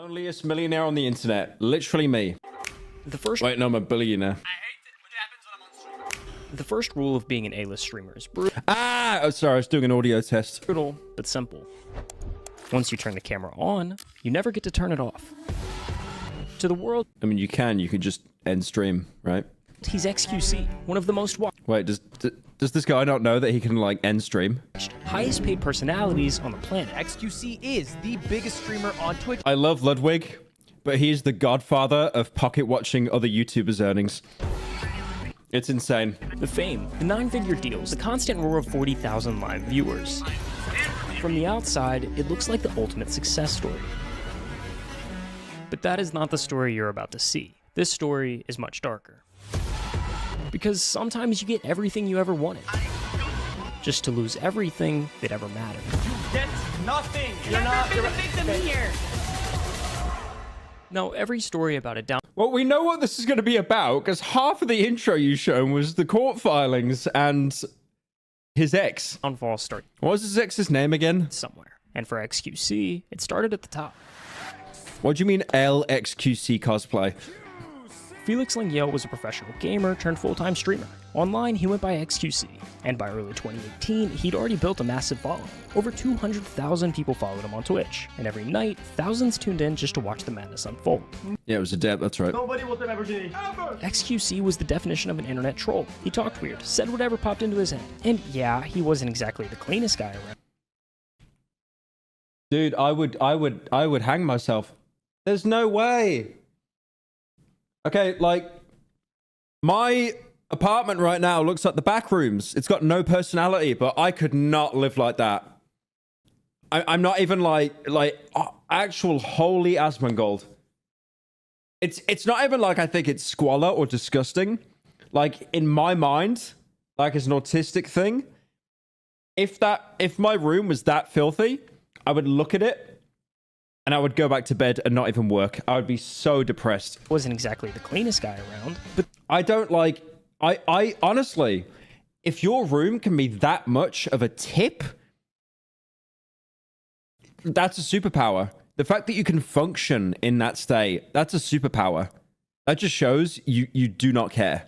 Loneliest millionaire on the internet. Literally me. Wait, no, I'm a billionaire. The first rule of being an A-list streamer is Oh, sorry, I was doing an audio test. brutal, but simple. Once you turn the camera on, you never get to turn it off. To the world, I mean, you can just end stream, right? he's XQC, one of the most watched, Wait, does this guy not know that he can, like, end stream? highest paid personalities on the planet. XQC is the biggest streamer on Twitch. I love Ludwig, but he is the godfather of pocket watching other YouTubers' earnings. It's insane. The fame, the 9-figure deals, the constant roar of 40,000 live viewers. From the outside, it looks like the ultimate success story. But that is not the story you're about to see. This story is much darker. Because sometimes you get everything you ever wanted, just to lose everything that ever mattered. Get nothing. You're not the victim here. Now, every story about a Well, we know what this is going to be about, because half of the intro you shown was the court filings and his ex. downfall started What was his ex's name again? somewhere. And for XQC, it started at the top. What do you mean LXQC cosplay? Felix Lengyel was a professional gamer turned full-time streamer. Online, he went by XQC, and by early 2018, he'd already built a massive following. Over 200,000 people followed him on Twitch, and every night, thousands tuned in just to watch the madness unfold. Yeah, it was a deb, that's right. Nobody will ever do it. XQC was the definition of an internet troll. He talked weird, said whatever popped into his head. And yeah, he wasn't exactly the cleanest guy around. Dude, I would hang myself. There's no way. Okay, like, my apartment right now looks like the back rooms. It's got no personality, but I could not live like that. I'm not even like actual holy Asmongold. It's not even like I think it's squalor or disgusting. Like, in my mind, like, as an autistic thing, if my room was that filthy, I would look at it and I would go back to bed and not even work. I would be so depressed. Wasn't exactly the cleanest guy around, but I don't like... I honestly, if your room can be that much of a tip, that's a superpower. The fact that you can function in that state, that's a superpower. That just shows you do not care.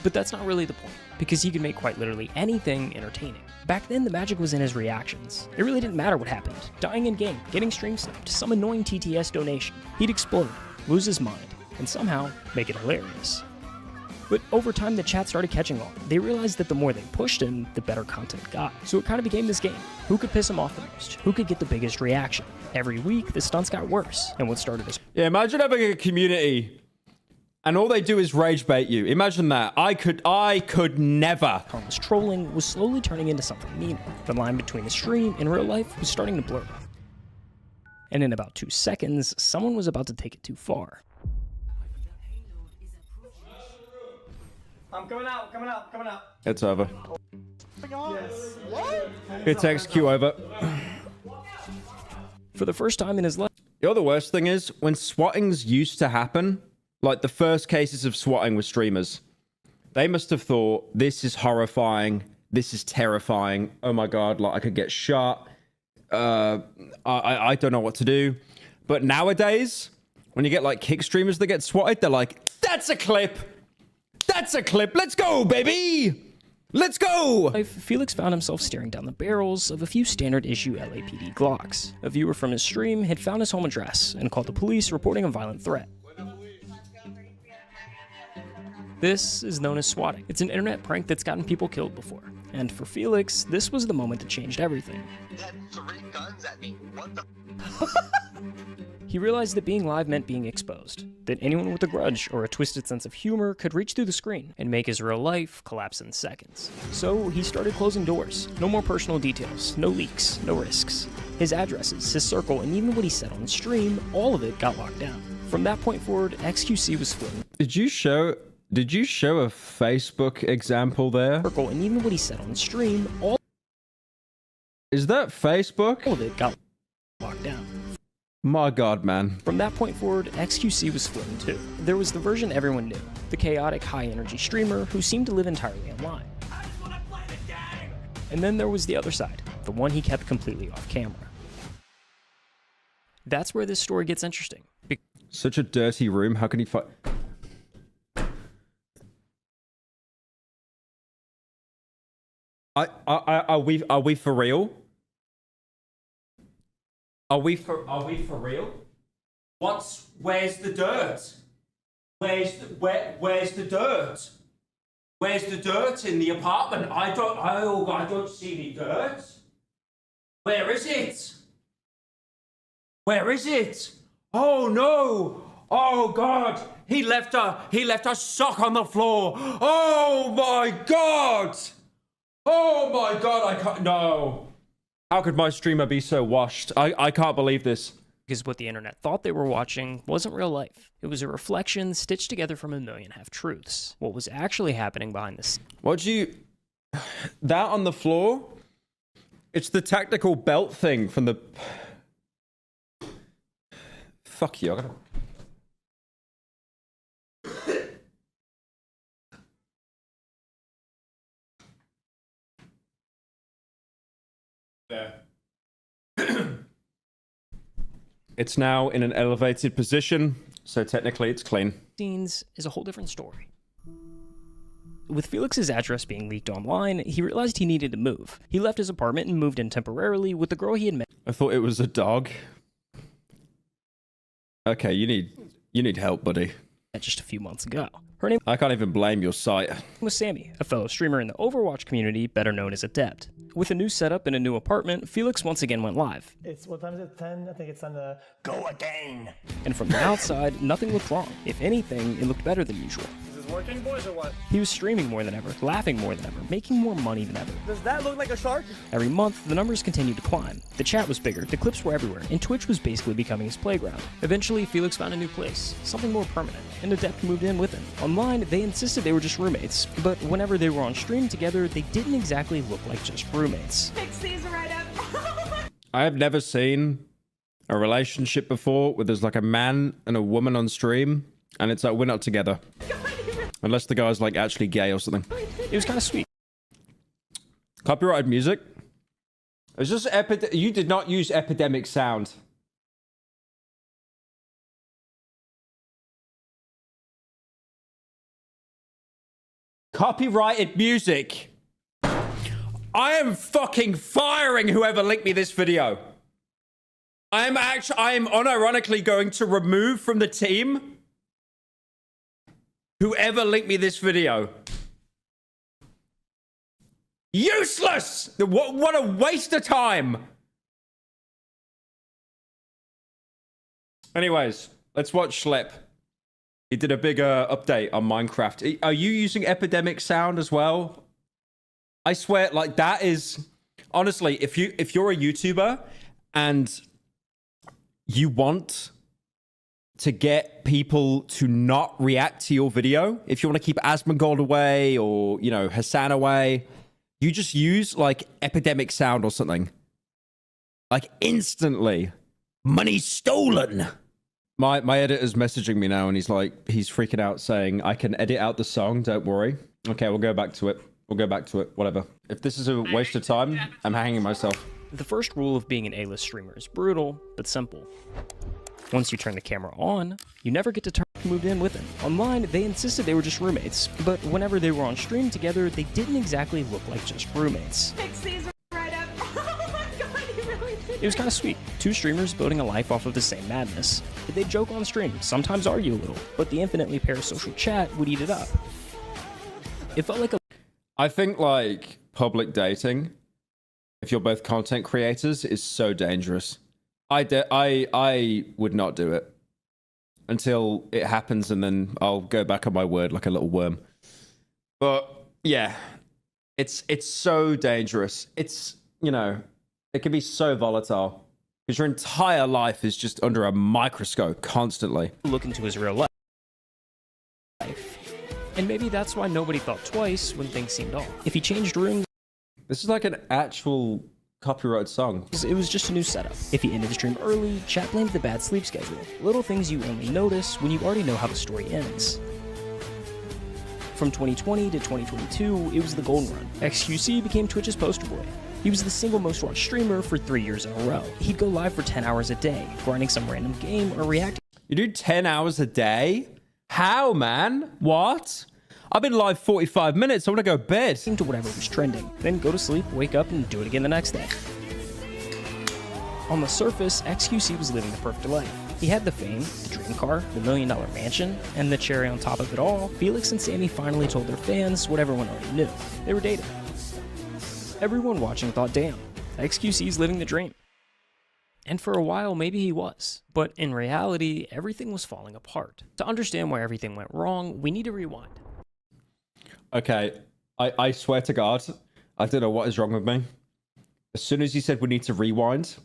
But that's not really the point, because he could make quite literally anything entertaining. Back then, the magic was in his reactions. It really didn't matter what happened. Dying in game, getting stream sniped, some annoying TTS donation. He'd explode, lose his mind, and somehow make it hilarious. But over time, the chat started catching on. They realized that the more they pushed him, the better content got. So it kind of became this game. Who could piss him off the most? Who could get the biggest reaction? Every week, the stunts got worse, and what started as... Yeah, imagine having a community and all they do is rage bait you. Imagine that. I could never. harmless trolling was slowly turning into something meaner. The line between the stream and real life was starting to blur. And in about 2 seconds, someone was about to take it too far. I'm coming out, coming out, coming out. It's over. Yes. What? It's XQ over. For the first time in his life, You know, the worst thing is, when swattings used to happen, like the first cases of swatting with streamers, they must have thought, this is horrifying, this is terrifying, oh my god, like I could get shot, I don't know what to do. But nowadays, when you get like kick streamers that get swatted, they're like, that's a clip, let's go, baby! Let's go! Felix found himself staring down the barrels of a few standard issue LAPD Glocks. A viewer from his stream had found his home address and called the police, reporting a violent threat. This is known as swatting. It's an internet prank that's gotten people killed before. And for Felix, this was the moment that changed everything. He had 3 guns at me. What the? He realized that being live meant being exposed, that anyone with a grudge or a twisted sense of humor could reach through the screen and make his real life collapse in seconds. So he started closing doors. No more personal details, no leaks, no risks. His addresses, his circle, and even what he said on stream, all of it got locked down. From that point forward, XQC was flipped. Did you show a Facebook example there? Circle, and even what he said on stream, all Is that Facebook? of it got locked down. My god, man. From that point forward, XQC was split in two. There was the version everyone knew, the chaotic, high-energy streamer who seemed to live entirely online. I just want to play the game. And then there was the other side, the one he kept completely off camera. That's where this story gets interesting. Such a dirty room. How can he fight? Are we for real? Are we for real? Where's the dirt? Where's the dirt? Where's the dirt in the apartment? I don't see any dirt. Where is it? Where is it? Oh no! Oh God! He left a sock on the floor. Oh my God! Oh my God! I can't. No. How could my streamer be so washed? I can't believe this. Because what the internet thought they were watching wasn't real life. It was a reflection stitched together from a million half-truths. What was actually happening behind the scenes. What'd you... That on the floor? It's the tactical belt thing from the... Fuck you, I gotta... There. It's now in an elevated position, so technically it's clean. Scenes is a whole different story. With Felix's address being leaked online, he realized he needed to move. He left his apartment and moved in temporarily with the girl he had met. I thought it was a dog. Okay, you need help, buddy. Just a few months ago. Her name I can't even blame your site. was Sammy, a fellow streamer in the Overwatch community, better known as Adept. With a new setup and a new apartment, Felix once again went live. It's what time is it? 10? I think it's time to go again. And from the outside, nothing looked wrong. If anything, it looked better than usual. Is this working, boys, or what? He was streaming more than ever, laughing more than ever, making more money than ever. Does that look like a shark? Every month, the numbers continued to climb. The chat was bigger, the clips were everywhere, and Twitch was basically becoming his playground. Eventually, Felix found a new place, something more permanent, and Adept moved in with him. Online, they insisted they were just roommates, but whenever they were on stream together, they didn't exactly look like just roommates. Fix these right up. I have never seen a relationship before where there's like a man and a woman on stream, and it's like we're not together. Unless the guy's like actually gay or something. It was kind of sweet. Copyrighted music? Is this you did not use epidemic sound. Copyrighted music. I am fucking firing whoever linked me this video. I am unironically going to remove from the team whoever linked me this video. Useless! What a waste of time. Anyways, let's watch Schlep. He did a big update on Minecraft. Are you using epidemic sound as well? I swear, like that is honestly, if you're a YouTuber and you want to get people to not react to your video, if you want to keep Asmongold away or, you know, Hassan away, you just use like epidemic sound or something. Like instantly. Money stolen. My editor's messaging me now and he's like, he's freaking out saying, I can edit out the song, don't worry. Okay, we'll go back to it. We'll go back to it, whatever. If this is a waste of time, I'm hanging myself. The first rule of being an A-list streamer is brutal, but simple. Once you turn the camera on, you never get to turn moved in with him. Online, they insisted they were just roommates, but whenever they were on stream together, they didn't exactly look like just roommates. Fix these right up. Oh my God, you really did. It was kind of sweet. Two streamers building a life off of the same madness. They'd joke on stream, sometimes argue a little, but the infinitely parasocial chat would eat it up. It felt like a... I think like public dating, if you're both content creators, is so dangerous. I would not do it until it happens, and then I'll go back on my word like a little worm. But yeah, it's so dangerous. It's, you know, it can be so volatile because your entire life is just under a microscope constantly. look into his real life. And maybe that's why nobody thought twice when things seemed off. If he changed rooms, This is like an actual copyright song. it was just a new setup. If he ended the stream early, chat blamed the bad sleep schedule. Little things you only notice when you already know how the story ends. From 2020 to 2022, it was the golden run. XQC became Twitch's poster boy. He was the single most watched streamer for 3 years in a row. He'd go live for 10 hours a day, grinding some random game or reacting You do 10 hours a day? How, man? What? I've been live 45 minutes. I want to go to bed. to whatever was trending, then go to sleep, wake up, and do it again the next day. On the surface, XQC was living the perfect life. He had the fame, the dream car, the $1 million mansion, and the cherry on top of it all, Felix and Sammy finally told their fans what everyone already knew. They were dating. Everyone watching thought, damn, XQC's living the dream. And for a while, maybe he was. But in reality, everything was falling apart. To understand why everything went wrong, we need to rewind. Okay, I swear to God, I don't know what is wrong with me. As soon as you said we need to rewind,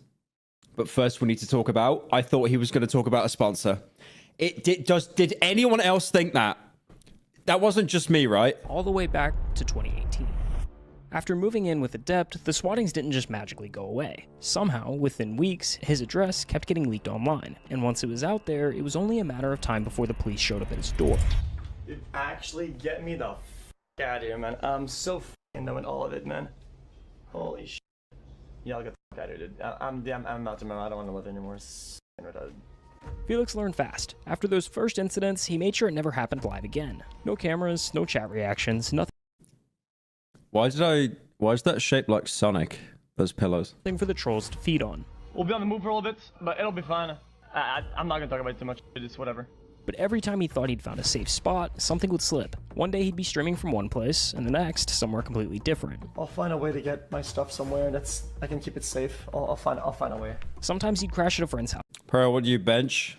but first we need to talk about, I thought he was going to talk about a sponsor. Did anyone else think that? That wasn't just me, right? All the way back to 2018. After moving in with Adept, the swattings didn't just magically go away. Somehow, within weeks, his address kept getting leaked online, and once it was out there, it was only a matter of time before the police showed up at his door. Dude, actually get me the f out of here, man. I'm so f***ing knowing all of it, man. Holy sh**. Yeah, I'll get the f out of here, dude. I'm not to remember. I don't want to live anymore. It's retarded. Felix learned fast. After those first incidents, he made sure it never happened live again. No cameras, no chat reactions, nothing Why is that shaped like Sonic? Those pillows. for the trolls to feed on. We'll be on the move for a little bit, but it'll be fine. I'm not gonna talk about it too much. It's whatever. But every time he thought he'd found a safe spot, something would slip. One day he'd be streaming from one place, and the next, somewhere completely different. I'll find a way to get my stuff somewhere I can keep it safe. I'll find a way. Sometimes he'd crash at a friend's Pro, what do you bench?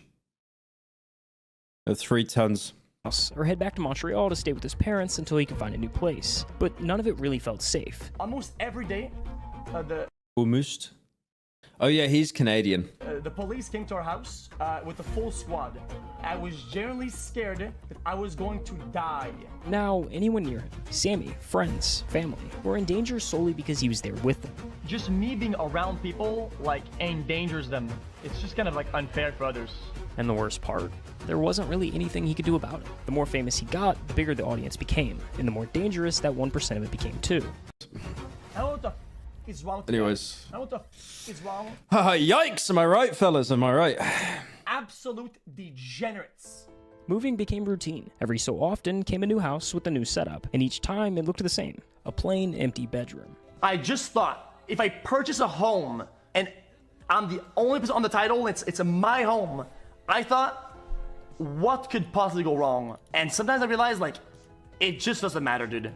3 tons. house, or head back to Montreal to stay with his parents until he could find a new place. But none of it really felt safe. Almost every day, Almost. Oh yeah, he's Canadian. the police came to our house with a full squad. I was genuinely scared that I was going to die. Now, anyone near him, Sammy, friends, family, were in danger solely because he was there with them. Just me being around people, like, endangers them. It's just kind of, like, unfair for others. And the worst part, there wasn't really anything he could do about it. The more famous he got, the bigger the audience became, and the more dangerous that 1% of it became too. I don't know what the f is wrong with Anyways. I don't know what the f is wrong. Yikes, am I right, fellas? Am I right? Absolute degenerates. Moving became routine. Every so often came a new house with a new setup, and each time it looked the same. A plain, empty bedroom. I just thought, if I purchase a home, and I'm the only person on the title, it's my home, I thought, what could possibly go wrong? And sometimes I realize, like, it just doesn't matter, dude.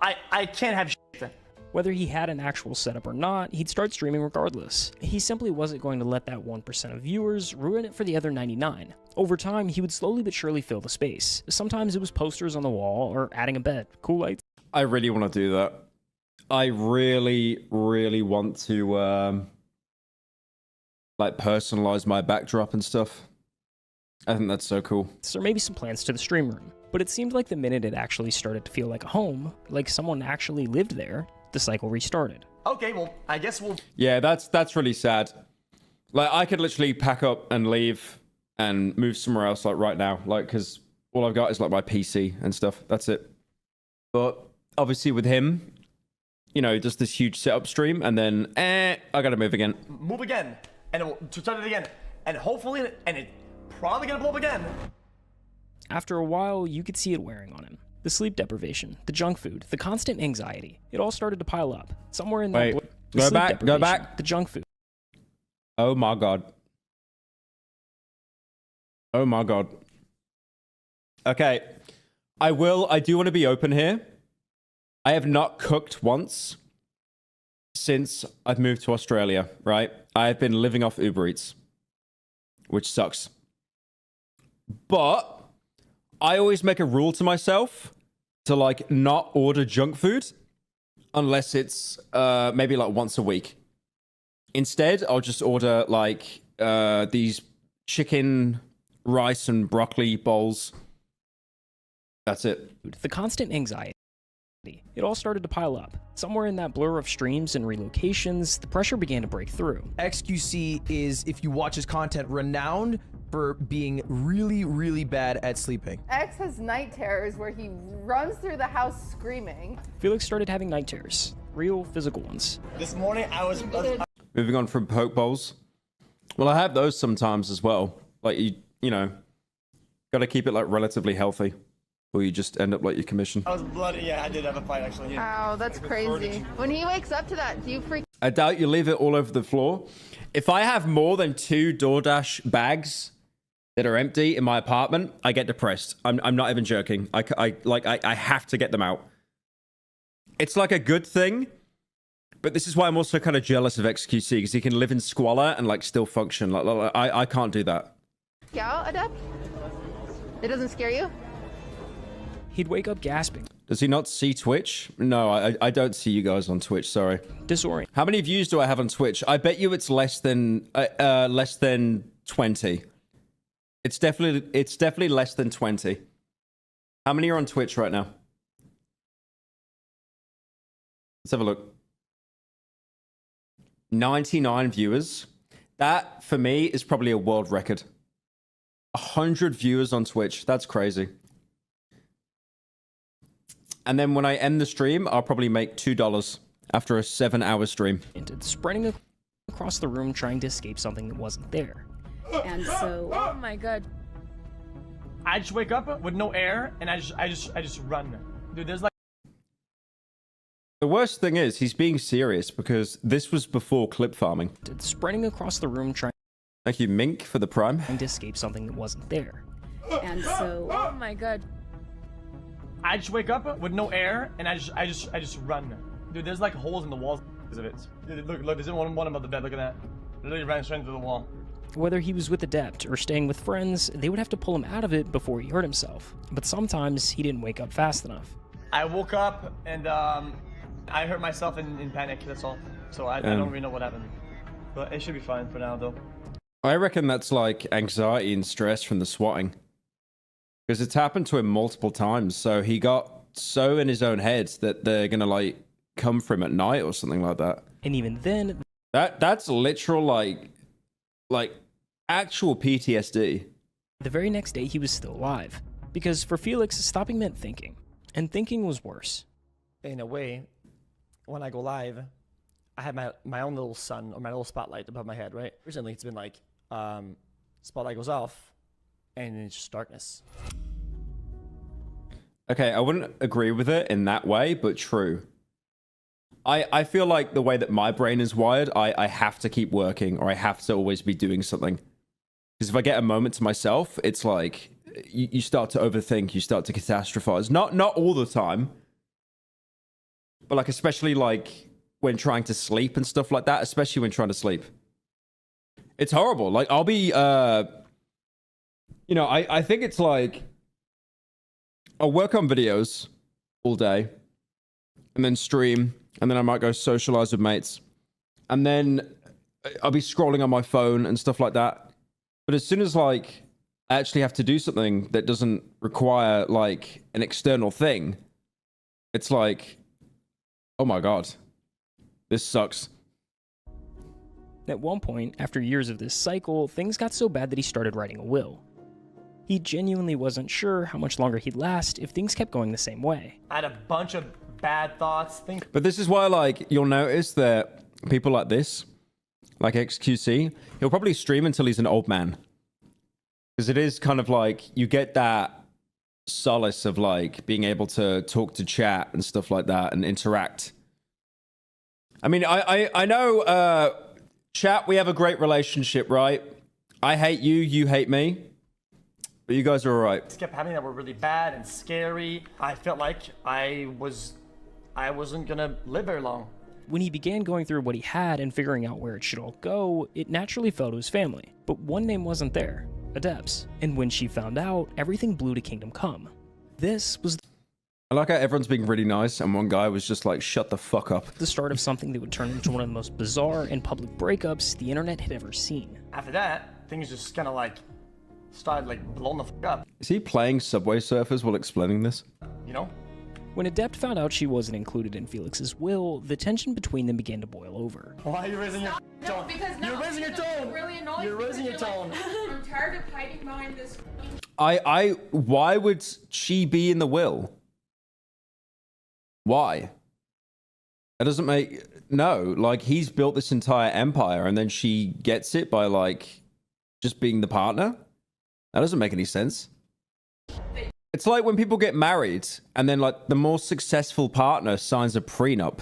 I can't have shit. Whether he had an actual setup or not, he'd start streaming regardless. He simply wasn't going to let that 1% of viewers ruin it for the other 99. Over time, he would slowly but surely fill the space. Sometimes it was posters on the wall or adding a bed, cool lights. I really want to do that. I really, really want to like personalize my backdrop and stuff. I think that's so cool. Or maybe some plans to the stream room. But it seemed like the minute it actually started to feel like a home, like someone actually lived there, the cycle restarted. Okay, well, I guess we'll... Yeah, that's really sad. Like, I could literally pack up and leave and move somewhere else, like, right now. Like, because all I've got is, like, my PC and stuff. That's it. But, obviously, with him, you know, just this huge setup stream, and then, I gotta move again. Move again, and we'll start it again. And hopefully, and it probably gonna blow up again. After a while, you could see it wearing on him. The sleep deprivation, the junk food, the constant anxiety. It all started to pile up. Somewhere in that... Go back. The junk food. Oh my god. Oh my god. Okay. I do want to be open here. I have not cooked once since I've moved to Australia, right? I have been living off Uber Eats, which sucks. But I always make a rule to myself to, like, not order junk food unless it's maybe like once a week. Instead, I'll just order like these chicken, rice, and broccoli bowls. That's it. The constant anxiety. It all started to pile up. Somewhere in that blur of streams and relocations, the pressure began to break through. XQC is, if you watch his content, renowned for being really, really bad at sleeping. X has night terrors where he runs through the house screaming. Felix started having night terrors. real physical ones. This morning I was Moving on from poke bowls. Well, I have those sometimes as well. Like you know, got to keep it like relatively healthy, or you just end up like your commission. I was bloody. Yeah, I did have a fight actually. Wow, that's crazy. When he wakes up to that, do you freak? I doubt you leave it all over the floor. If I have more than 2 DoorDash bags that are empty in my apartment, I get depressed. I'm not even joking. I have to get them out. It's like a good thing, but this is why I'm also kind of jealous of XQC, because he can live in squalor and like still function. Like I can't do that. Out, Adept? It doesn't scare you? He'd wake up gasping, Does he not see Twitch? No, I don't see you guys on Twitch. Sorry. disoriented, How many views do I have on Twitch? I bet you it's less than 20. It's definitely less than 20. How many are on Twitch right now? Let's have a look. 99 viewers. That for me is probably a world record. 100 viewers on Twitch. That's crazy. And then when I end the stream, I'll probably make $2 after a 7-hour stream. spreading across the room trying to escape something that wasn't there. And so, Oh my god. I just wake up with no air and I just run. Dude, there's like The worst thing is he's being serious because this was before clip farming. Spreading across the room trying Thank you, Mink, for the prime. to escape something that wasn't there. and so, Oh my god. I just wake up with no air and I just run. Dude, there's like holes in the walls because of it. Dude, look, there's one above the bed. Look at that. Literally ran straight into the wall. Whether he was with Adept or staying with friends, they would have to pull him out of it before he hurt himself. But sometimes he didn't wake up fast enough. I woke up and I hurt myself in panic. That's all. So I don't really know what happened. But it should be fine for now, though. I reckon that's like anxiety and stress from the swatting. Because it's happened to him multiple times. So he got so in his own head that they're going to like come for him at night or something like that. And even then, That's literal like actual PTSD. the very next day he was still alive. Because for Felix, stopping meant thinking. And thinking was worse. In a way, when I go live, I have my own little sun or my little spotlight above my head, right? Recently, it's been like, spotlight goes off, and it's just darkness. Okay, I wouldn't agree with it in that way, but true. I feel like the way that my brain is wired, I have to keep working or I have to always be doing something. Because if I get a moment to myself, it's like you start to overthink, you start to catastrophize. Not all the time, but like especially like when trying to sleep and stuff like that, especially when trying to sleep. It's horrible. Like I'll be, I think it's like I'll work on videos all day and then stream, and then I might go socialize with mates, and then I'll be scrolling on my phone and stuff like that. But as soon as like I actually have to do something that doesn't require like an external thing, it's like, oh my God, this sucks. At one point, after years of this cycle, things got so bad that he started writing a will. He genuinely wasn't sure how much longer he'd last if things kept going the same way. I had a bunch of bad thoughts. But this is why, like, you'll notice that people like this, like XQC, he'll probably stream until he's an old man. Because it is kind of like, you get that solace of, like, being able to talk to chat and stuff like that and interact. I mean, I know, chat, we have a great relationship, right? I hate you, you hate me. But you guys are all right. kept happening that were really bad and scary. I felt like I wasn't gonna live very long. When he began going through what he had and figuring out where it should all go, it naturally fell to his family. But one name wasn't there, Adept's. And when she found out, everything blew to Kingdom Come. This was I like how everyone's being really nice, and one guy was just like, shut the fuck up. the start of something that would turn into one of the most bizarre and public breakups the internet had ever seen. After that, things just kind of like started like blowing the fuck up, Is he playing Subway Surfers while explaining this? you know? When Adept found out she wasn't included in Felix's will, the tension between them began to boil over. Why are you raising your No, tone? because no, You're raising your because tone. It really annoys You're me raising your because tone. you're like, I'm tired of hiding behind this. Why would she be in the will? Why? That doesn't make no, like he's built this entire empire and then she gets it by like just being the partner. That doesn't make any sense. It's like when people get married and then like the more successful partner signs a prenup,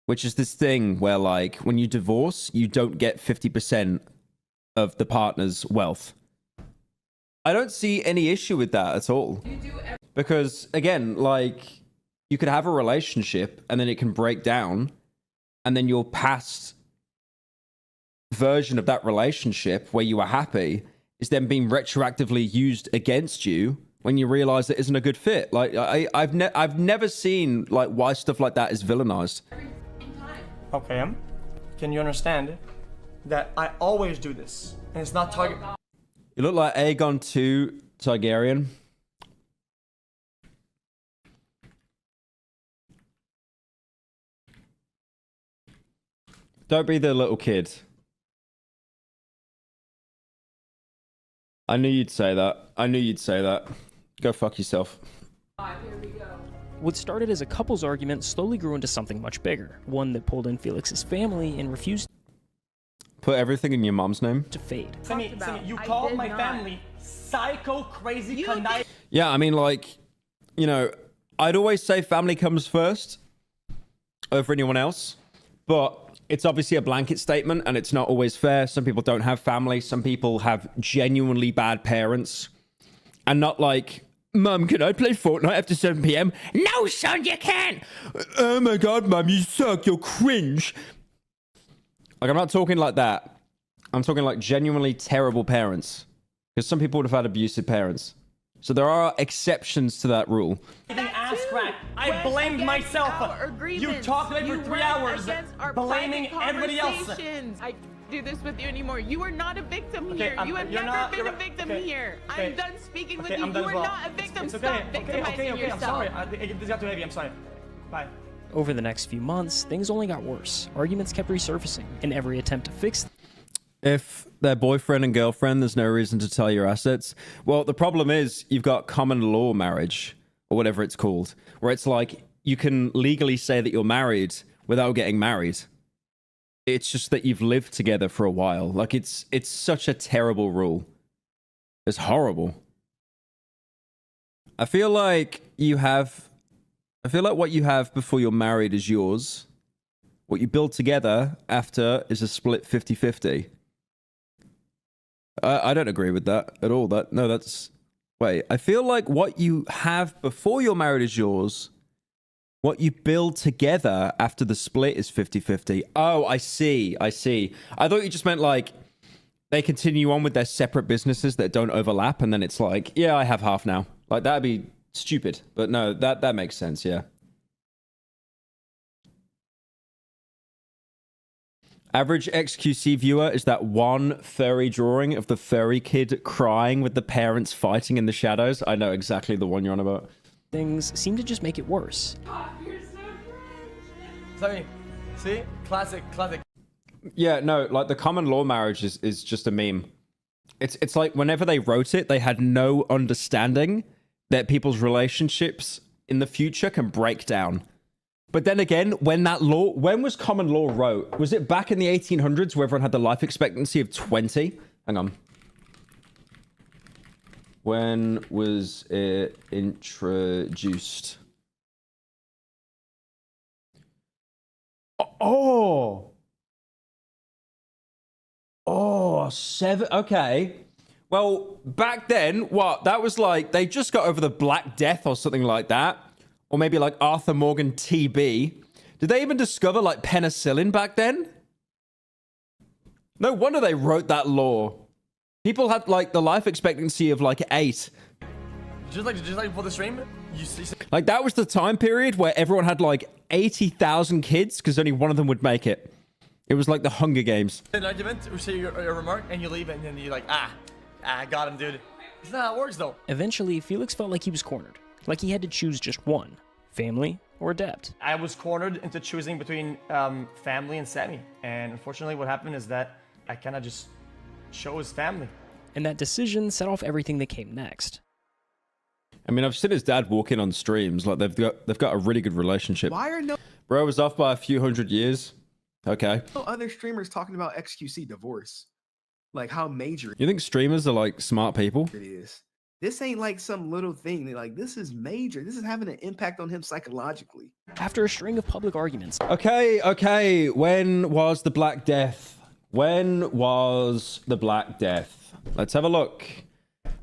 which is this thing where like when you divorce, you don't get 50% of the partner's wealth. I don't see any issue with that at all. Because again, like you could have a relationship and then it can break down and then your past version of that relationship where you were happy is then being retroactively used against you when you realize it isn't a good fit. Like I've never seen like why stuff like that is villainized. Okay, can you understand that I always do this? And it's not target. You look like Aegon II Targaryen. Don't be the little kid. I knew you'd say that. I knew you'd say that. Go fuck yourself. What started as a couple's argument slowly grew into something much bigger, one that pulled in Felix's family and refused Put everything in your mom's name. to fade. Simi, you called my family psycho, crazy, conniving. Yeah, I mean, like, you know, I'd always say family comes first over anyone else, but it's obviously a blanket statement and it's not always fair. Some people don't have family. Some people have genuinely bad parents and not like, Mum, can I play Fortnite after 7 p.m? No, son, you can't. Oh my God, Mum, you suck. You're cringe. Like, I'm not talking like that. I'm talking like genuinely terrible parents. Because some people would have had abusive parents. So there are exceptions to that rule. Ass crack. I blamed myself. You talked to me for 3 hours, blaming everybody else. I do this with you anymore. You are not a victim here. You have you're never not- been a you're- victim okay, here. okay. I'm done speaking with Okay, you. I'm done You as are well. not a victim. It's Stop okay. victimizing I'm yourself. sorry. This got too heavy. I'm sorry. Bye. Over the next few months, things only got worse. Arguments kept resurfacing. In every attempt to fix If they're boyfriend and girlfriend, there's no reason to tell your assets. Well, the problem is you've got common law marriage, or whatever it's called, where it's like you can legally say that you're married without getting married. It's just that you've lived together for a while. Like, it's such a terrible rule. It's horrible. I feel like what you have before you're married is yours. What you build together after is a split 50-50. I don't agree with that at all. Wait, I feel like what you have before you're married is yours. What you build together after the split is 50-50. Oh, I see. I thought you just meant like they continue on with their separate businesses that don't overlap, and then it's like, yeah, I have half now. Like, that'd be stupid. But no, that makes sense, yeah. Average XQC viewer is that one furry drawing of the furry kid crying with the parents fighting in the shadows. I know exactly the one you're on about. things seemed to just make it worse. Sorry. See? Classic. Yeah, no, like the common law marriage is just a meme. It's like whenever they wrote it, they had no understanding that people's relationships in the future can break down. But then again, when was common law wrote? Was it back in the 1800s where everyone had the life expectancy of 20? Hang on. When was it introduced? Oh, 7. Okay. Well, back then, what? That was like, they just got over the Black Death or something like that. Or maybe like Arthur Morgan TB. Did they even discover like penicillin back then? No wonder they wrote that law. People had like the life expectancy of like 8. Just like before the stream, you see. Like that was the time period where everyone had like 80,000 kids because only one of them would make it. It was like the Hunger Games. An argument or say a remark and you leave and then you're like, got him, dude. It's not how it works though. Eventually, Felix felt like he was cornered, like he had to choose just one, family or debt. I was cornered into choosing between family and Sammy, and unfortunately, what happened is that I kind of just chose family. And that decision set off everything that came next. I mean, I've seen his dad walk in on streams. Like they've got a really good relationship. Why are no? Bro was off by a few hundred years. Okay. Other streamers talking about XQC divorce, like how major You think streamers are like smart people? it is. This ain't like some little thing. They're like, this is major. This is having an impact on him psychologically. After a string of public arguments, Okay. When was the Black Death? When was the Black Death? Let's have a look.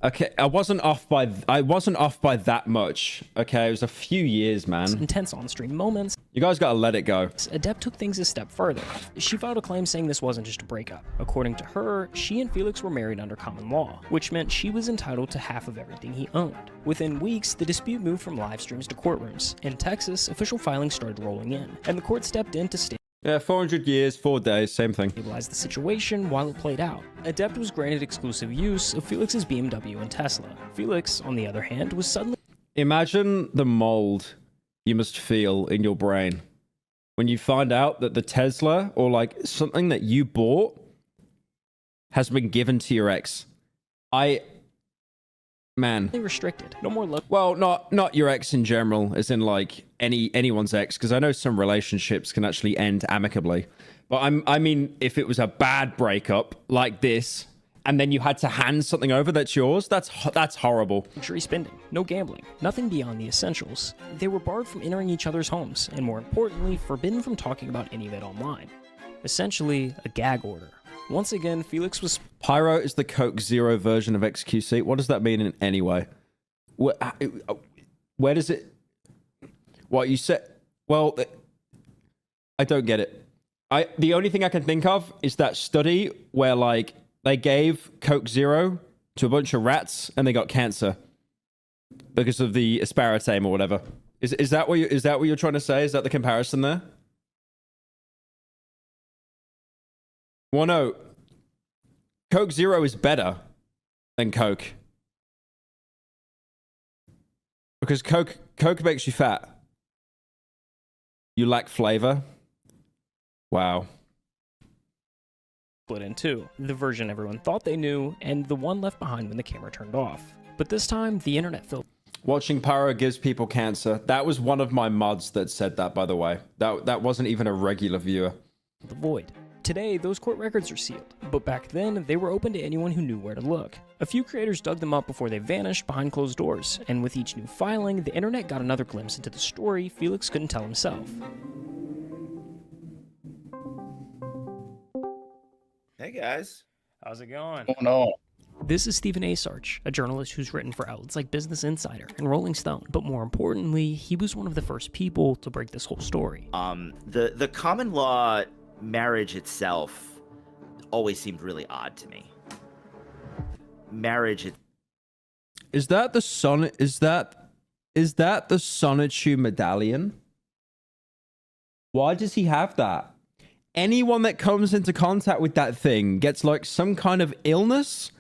Okay, I wasn't off by that much. Okay, it was a few years, man. intense on-stream moments, You guys gotta let it go. Adept took things a step further. She filed a claim saying this wasn't just a breakup. According to her, she and Felix were married under common law, which meant she was entitled to half of everything he owned. Within weeks, the dispute moved from live streams to courtrooms. In Texas, official filings started rolling in, and the court stepped in to Yeah, 400 years, 4 days, same thing. stabilize the situation while it played out. Adept was granted exclusive use of Felix's BMW and Tesla. Felix, on the other hand, was suddenly Imagine the mold you must feel in your brain when you find out that the Tesla or like something that you bought has been given to your ex. Man. restricted. No more love. Well, not your ex in general, as in like anyone's ex, because I know some relationships can actually end amicably. But I mean, if it was a bad breakup like this, and then you had to hand something over that's yours, that's horrible. Luxury spending, no gambling, nothing beyond the essentials. They were barred from entering each other's homes, and more importantly, forbidden from talking about any of it online. Essentially, a gag order. Once again, Felix was Pyro is the Coke Zero version of XQC. What does that mean in any way? Where does it... What you said... Well, I don't get it. The only thing I can think of is that study where, like, they gave Coke Zero to a bunch of rats and they got cancer because of the aspartame or whatever. Is that what you're trying to say? Is that the comparison there? Well, no. Coke Zero is better than Coke. Because Coke makes you fat. You lack flavor. Wow. split in two. The version everyone thought they knew, and the one left behind when the camera turned off. But this time, the internet filled Watching Pyro gives people cancer. That was one of my mods that said that, by the way. That wasn't even a regular viewer. the void. Today, those court records are sealed, but back then, they were open to anyone who knew where to look. A few creators dug them up before they vanished behind closed doors, and with each new filing, the internet got another glimpse into the story Felix couldn't tell himself. Hey guys. How's it going? Oh no. This is Stephen A. Sarch, a journalist who's written for outlets like Business Insider and Rolling Stone, but more importantly, he was one of the first people to break this whole story. The common law marriage itself always seemed really odd to me. Marriage Is that the son? Is that the Sonichu medallion? Why does he have that? Anyone that comes into contact with that thing gets like some kind of illness,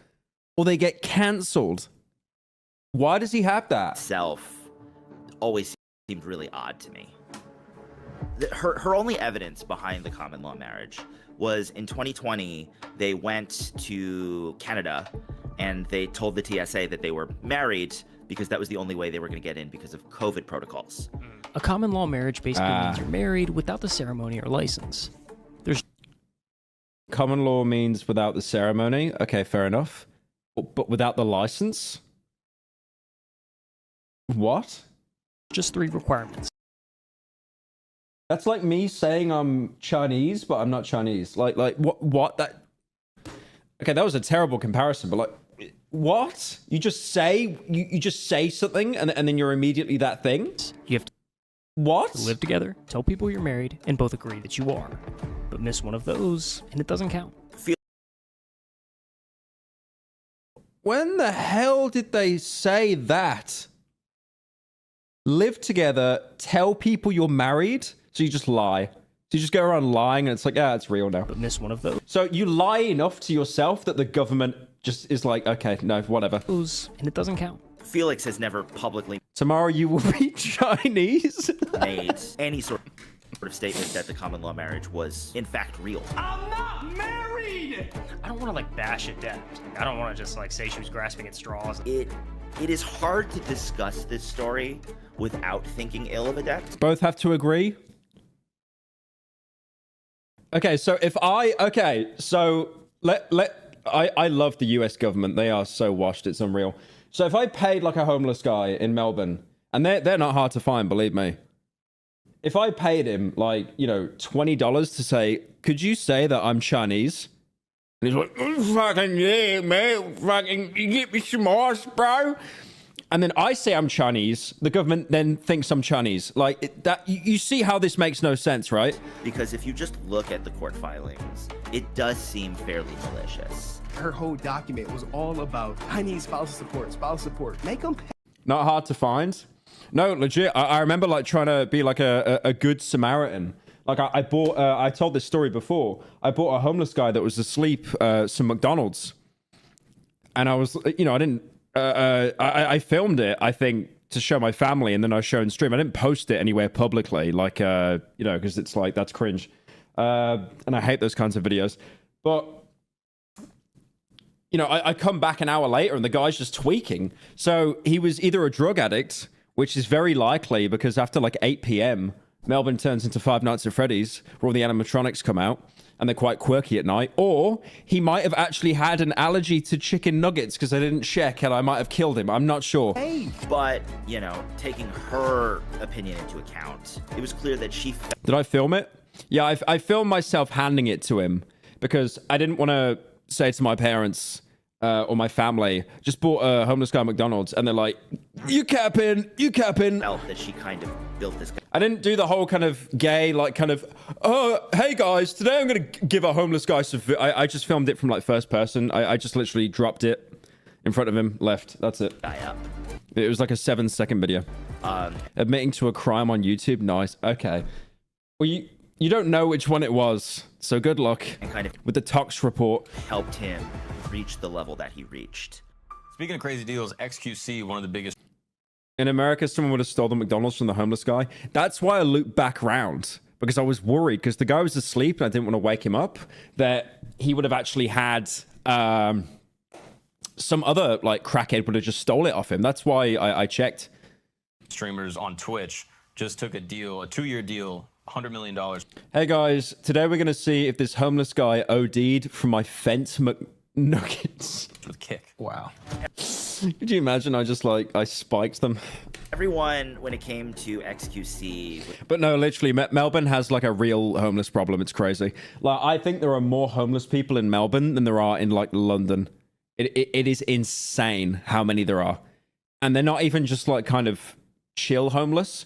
or they get cancelled. Why does he have that? itself always seemed really odd to me. Her only evidence behind the common law marriage was in 2020, they went to Canada and they told the TSA that they were married because that was the only way they were going to get in because of COVID protocols. A common law marriage basically means you're married without the ceremony or license. There's Common law means without the ceremony. Okay, fair enough. But without the license? What? just 3 requirements. That's like me saying I'm Chinese, but I'm not Chinese. Like what that? Okay, that was a terrible comparison, but like, what? You just say you just say something, and then you're immediately that thing. You have to What? live together, tell people you're married, and both agree that you are. But miss one of those, and it doesn't count. When the hell did they say that? Live together, tell people you're married, so you just lie. So you just go around lying, and it's like, it's real now. But miss one of those, So you lie enough to yourself that the government just is like, okay, no, whatever. and it doesn't count. Felix has never publicly Tomorrow you will be Chinese. made any sort of statement that the common law marriage was in fact real. I'm not married! I don't want to like bash Adept. I don't want to just like say she was grasping at straws. It is hard to discuss this story without thinking ill of Adept. Both have to agree. Okay, so if I I love the US government. They are so washed, it's unreal. So if I paid like a homeless guy in Melbourne, and they're not hard to find, believe me. If I paid him like, you know, $20 to say, could you say that I'm Chinese? And he's like, fucking yeah, man, fucking you get me some ice, bro. And then I say I'm Chinese, the government then thinks I'm Chinese. Like, that, you see how this makes no sense, right? Because if you just look at the court filings, it does seem fairly malicious. Her whole document was all about, I need spousal support. Make them pay. Not hard to find. No, legit. I remember like trying to be like a good Samaritan. Like I bought, I told this story before. I bought a homeless guy that was asleep some McDonald's. And I was, you know, I didn't, I filmed it, I think, to show my family, and then I showed in stream. I didn't post it anywhere publicly, like, you know, because it's like, that's cringe. And I hate those kinds of videos. But, you know, I come back an hour later and the guy's just tweaking. So he was either a drug addict, which is very likely because after like 8 p.m., Melbourne turns into Five Nights at Freddy's, where all the animatronics come out, and they're quite quirky at night. Or he might have actually had an allergy to chicken nuggets because I didn't check and I might have killed him. I'm not sure. But, you know, taking her opinion into account, it was clear that she... Did I film it? Yeah, I filmed myself handing it to him because I didn't want to say to my parents or my family, just bought a homeless guy at McDonald's, and they're like, you capping. felt that she kind of built this... I didn't do the whole kind of gay, like kind of, oh, hey guys, today I'm going to give a homeless guy some food. I just filmed it from like first person. I just literally dropped it in front of him, left. That's it. Guy up. It was like a 7-second video. Admitting to a crime on YouTube. Nice. Okay. Well, you don't know which one it was, so good luck. And kind of with the Tox report. helped him reach the level that he reached. Speaking of crazy deals, XQC, one of the biggest... In America, someone would have stolen McDonald's from the homeless guy. That's why I looped back round, because I was worried, because the guy was asleep and I didn't want to wake him up, that he would have actually had some other like crackhead would have just stole it off him. That's why I checked. Streamers on Twitch just took a deal, a 2-year deal, $100 million. Hey guys, today we're going to see if this homeless guy OD'd from my fence McNuggets. With kick. Wow. Could you imagine I spiked them? Everyone, when it came to XQC... But no, literally, Melbourne has like a real homeless problem. It's crazy. Like, I think there are more homeless people in Melbourne than there are in like London. It is insane how many there are. And they're not even just like kind of chill homeless.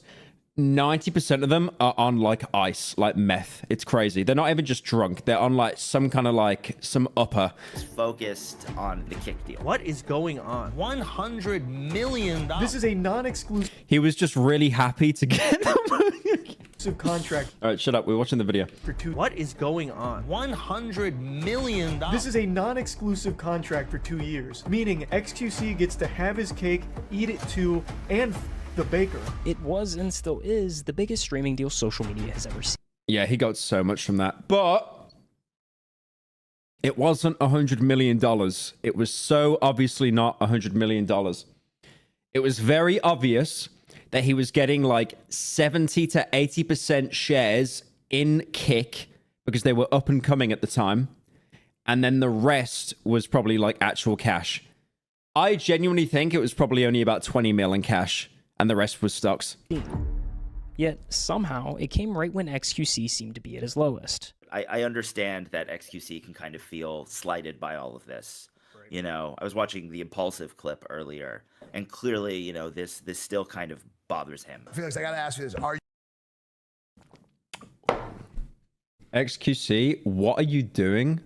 90% of them are on like ice, like meth. It's crazy. They're not even just drunk. They're on like some kind of like some upper. focused on the kick deal. What is going on? $100 million. This is a non-exclusive He was just really happy to get them. contract All right, shut up. We're watching the video. for 2. What is going on? $100 million. This is a non-exclusive contract for 2 years, meaning XQC gets to have his cake, eat it too, and the baker. It was and still is the biggest streaming deal social media has ever seen. Yeah, he got so much from that. But it wasn't $100 million. It was so obviously not $100 million. It was very obvious that he was getting like 70 to 80% shares in Kick because they were up and coming at the time. And then the rest was probably like actual cash. I genuinely think it was probably only about 20 mil in cash and the rest was stocks. Yet somehow it came right when XQC seemed to be at his lowest. I understand that XQC can kind of feel slighted by all of this. You know, I was watching the Impulsive clip earlier, and clearly, you know, this still kind of bothers him. Felix, I gotta ask you this. Are XQC, what are you doing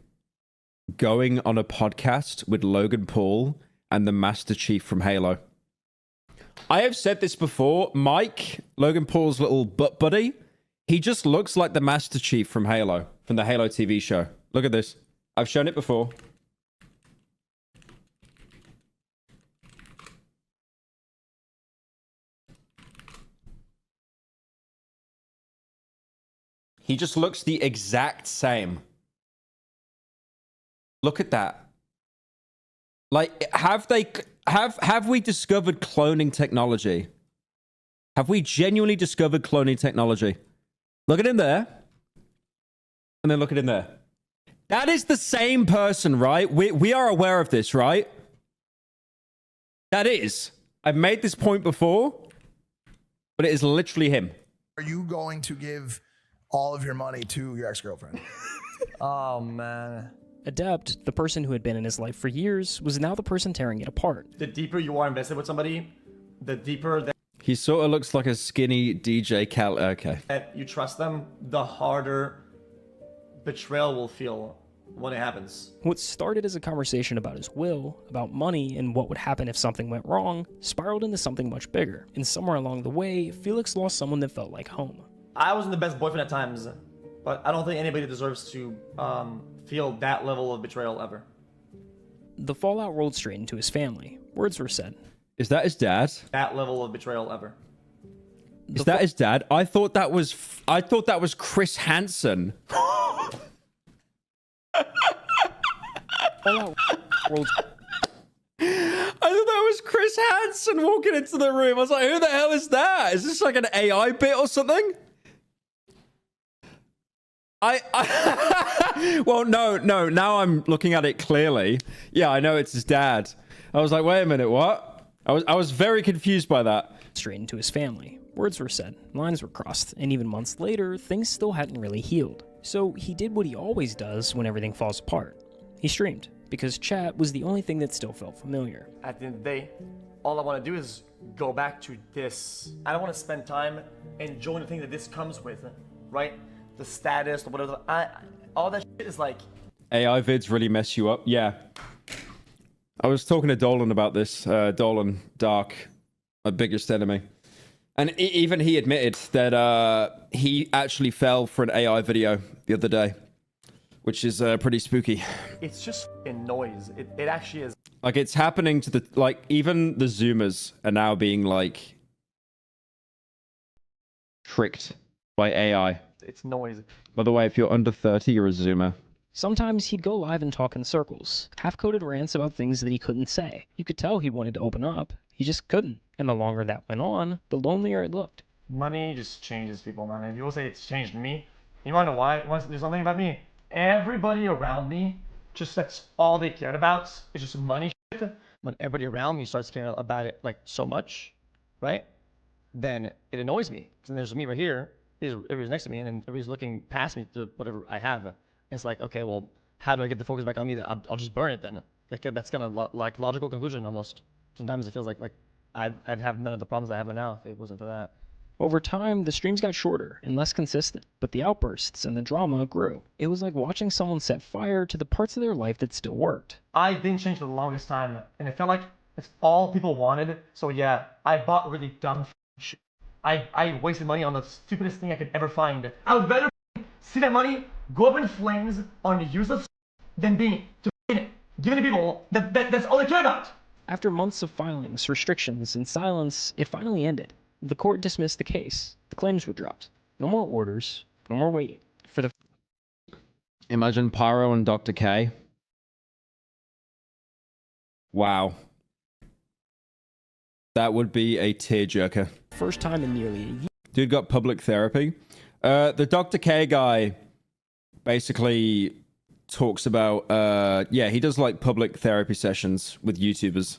going on a podcast with Logan Paul and the Master Chief from Halo? I have said this before. Mike, Logan Paul's little butt buddy, he just looks like the Master Chief from Halo, from the Halo TV show. Look at this. I've shown it before. He just looks the exact same. Look at that. Like, have we discovered cloning technology? Have we genuinely discovered cloning technology? Look at him there. And then look at him there. That is the same person, right? We are aware of this, right? That is. I've made this point before, but it is literally him. Are you going to give all of your money to your ex-girlfriend? Oh, man. Adept, the person who had been in his life for years, was now the person tearing it apart. The deeper you are invested with somebody, the deeper He sort of looks like a skinny DJ Cal. Okay. that you trust them, the harder betrayal will feel when it happens. What started as a conversation about his will, about money, and what would happen if something went wrong, spiraled into something much bigger. And somewhere along the way, Felix lost someone that felt like home. I wasn't the best boyfriend at times, but I don't think anybody deserves to feel that level of betrayal ever. The fallout rolled straight into his family. Words were said. Is that his dad? That level of betrayal ever. Is that his dad? I thought that was Chris Hansen. Fallout rolled. I thought that was Chris Hansen walking into the room. I was like, who the hell is that? Is this like an AI bit or something? Well, no. Now I'm looking at it clearly. Yeah, I know it's his dad. I was like, wait a minute, what? I was very confused by that. Straight into his family. Words were said, lines were crossed, and even months later, things still hadn't really healed. So he did what he always does when everything falls apart. He streamed, because chat was the only thing that still felt familiar. At the end of the day, all I want to do is go back to this. I don't want to spend time enjoying the thing that this comes with, right? The status or whatever. All that shit is like... AI vids really mess you up. Yeah. I was talking to Dolan about this. Dolan, Dark, my biggest enemy. And even he admitted that he actually fell for an AI video the other day, which is pretty spooky. It's just fucking noise. It actually is. Like, it's happening to the... Like, even the Zoomers are now being, like, tricked by AI. It's noise. By the way, if you're under 30, you're a Zoomer. Sometimes he'd go live and talk in circles, half-coded rants about things that he couldn't say. You could tell he wanted to open up, he just couldn't. And the longer that went on, the lonelier it looked. Money just changes people, man. If people say it's changed me, you wanna know why? There's something about me. Everybody around me, just that's all they cared about. It's just money shit. When everybody around me starts caring about it like so much, right? Then it annoys me. And there's me right here, everybody's next to me, and then everybody's looking past me to whatever I have. It's like, okay, well, how do I get the focus back on me? I'll just burn it then. Like, that's kind of like logical conclusion almost. Sometimes it feels like I'd have none of the problems I have now if it wasn't for that. Over time, the streams got shorter and less consistent, but the outbursts and the drama grew. It was like watching someone set fire to the parts of their life that still worked. I didn't change for the longest time, and it felt like it's all people wanted. So yeah, I bought really dumb shit. I wasted money on the stupidest thing I could ever find. I would rather see that money go up in flames on useless than giving it to people that's all they care about. After months of filings, restrictions, and silence, it finally ended. The court dismissed the case. The claims were dropped. No more orders. No more waiting for the... Imagine Pyro and Dr. K. Wow. That would be a tearjerker. First time in nearly a year. Dude got public therapy. The Dr. K guy basically talks about, yeah, he does like public therapy sessions with YouTubers,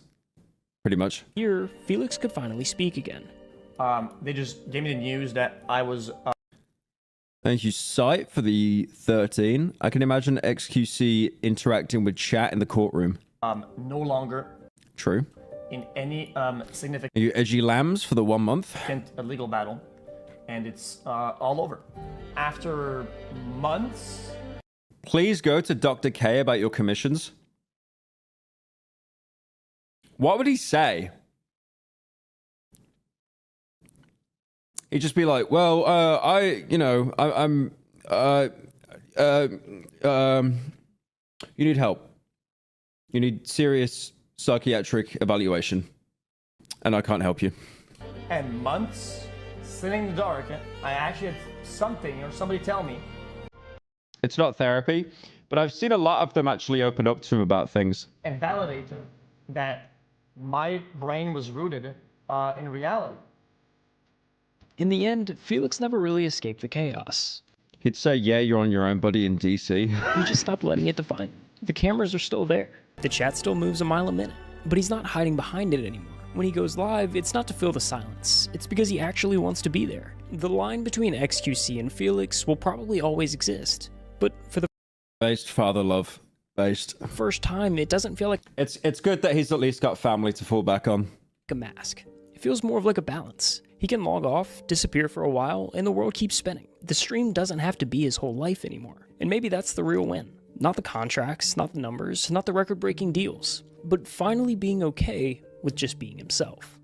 pretty much. Here, Felix could finally speak again. They just gave me the news that I was... Thank you, Sight, for the 13. I can imagine XQC interacting with chat in the courtroom. No longer... True. ...in any significant... Are you Edgy Lambs for the 1 month? ...a legal battle. And it's all over. After months... Please go to Dr. K about your commissions. What would he say? He'd just be like, well, you need help. You need serious psychiatric evaluation. And I can't help you. And months sitting in the dark, I actually had something or somebody tell me. It's not therapy, but I've seen a lot of them actually open up to him about things. And validate that my brain was rooted in reality. In the end, Felix never really escaped the chaos. He'd say, yeah, you're on your own, buddy, in DC. He just stopped letting it define him. The cameras are still there. The chat still moves a mile a minute. But he's not hiding behind it anymore. When he goes live, it's not to fill the silence. It's because he actually wants to be there. The line between XQC and Felix will probably always exist. But for the Based, father love. Based. first time, it doesn't feel like It's good that he's at least got family to fall back on. a mask. It feels more of like a balance. He can log off, disappear for a while, and the world keeps spinning. The stream doesn't have to be his whole life anymore. And maybe that's the real win. Not the contracts, not the numbers, not the record-breaking deals, but finally being okay with just being himself.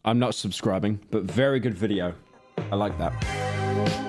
I'm not subscribing, but very good video. I like that.